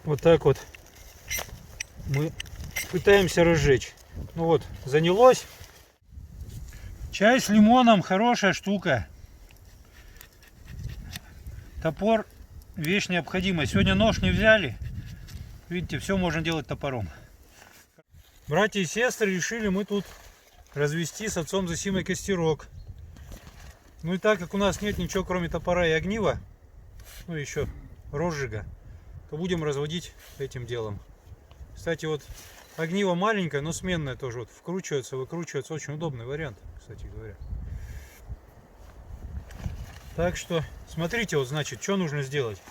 Вот так вот мы пытаемся разжечь. Ну вот, занялось. Чай с лимоном хорошая штука. Топор вещь необходимая. Сегодня нож не взяли. Видите, все можно делать топором. Братья и сестры, решили мы тут развести с отцом Зосимой костерок. Ну и так как у нас нет ничего кроме топора и огнива, ну и еще розжига, то будем разводить этим делом. Кстати, вот огниво маленькое, но сменное тоже. Вот вкручивается, выкручивается. Очень удобный вариант, кстати говоря. Так что смотрите, вот значит, что нужно сделать.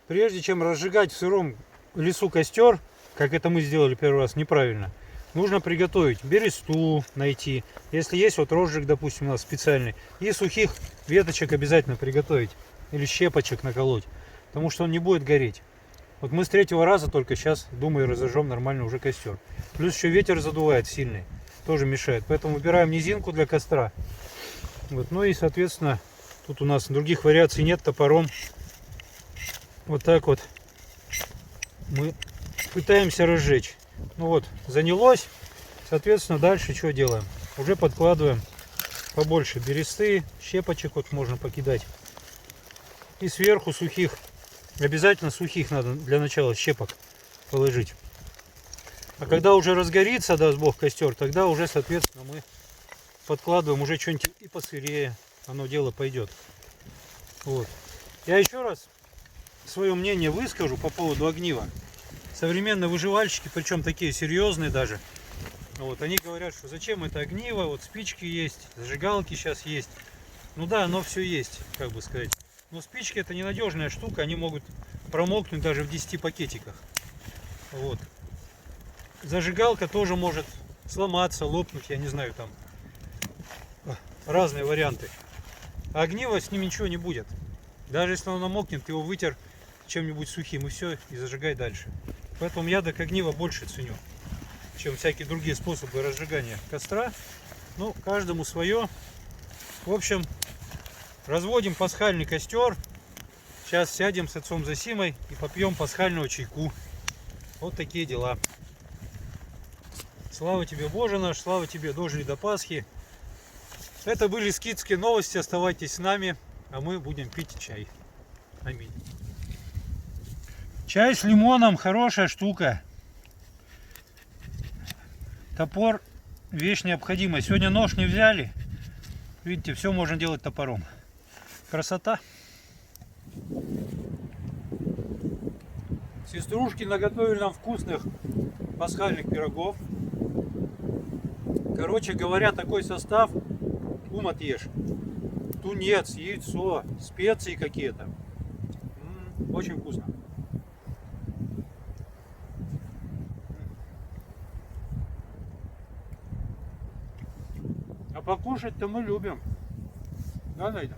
Прежде чем разжигать в сыром лесу костер, как это мы сделали первый раз неправильно, нужно приготовить бересту, найти. Если есть вот розжиг, допустим, у нас специальный, и сухих веточек обязательно приготовить. Или щепочек наколоть, потому что он не будет гореть. Вот мы с третьего раза только сейчас, думаю, разожжем нормально уже костер. Плюс еще ветер задувает сильный, тоже мешает. Поэтому выбираем низинку для костра. Вот. Ну и, соответственно, тут у нас других вариаций нет. Топором вот так вот мы пытаемся разжечь. Ну вот, занялось. Соответственно, дальше что делаем? Уже подкладываем побольше бересты, щепочек вот можно покидать. И сверху сухих. Обязательно сухих надо для начала щепок положить. А когда уже разгорится, даст Бог, костер, тогда уже, соответственно, мы подкладываем уже что-нибудь и посырее. Оно дело пойдет. Вот. Я еще раз свое мнение выскажу по поводу огнива. Современные выживальщики, причем такие серьезные даже, вот, они говорят, что зачем это огниво, вот спички есть, зажигалки сейчас есть. Ну да, оно все есть, как бы сказать. Но спички это ненадежная штука, они могут промокнуть даже в 10 пакетиках. Вот. Зажигалка тоже может сломаться, лопнуть, я не знаю, там разные варианты. А огниво с ним ничего не будет. Даже если он намокнет, ты его вытер чем-нибудь сухим и все, и зажигай дальше. Поэтому я до огнива больше ценю, чем всякие другие способы разжигания костра. Ну, каждому свое. В общем, разводим пасхальный костер. Сейчас сядем с отцом Зосимой и попьем пасхального чайку. Вот такие дела. Слава тебе, Боже наш, слава тебе, дожили до Пасхи. Это были скидские новости. Оставайтесь с нами, а мы будем пить чай. Аминь. Чай с лимоном хорошая штука. Топор вещь необходимая. Сегодня нож не взяли. Видите, все можно делать топором. Красота. Сеструшки наготовили нам вкусных пасхальных пирогов. Короче говоря, такой состав ум отъешь. Тунец, яйцо, специи какие-то. Очень вкусно. А покушать-то мы любим. Да, Найда?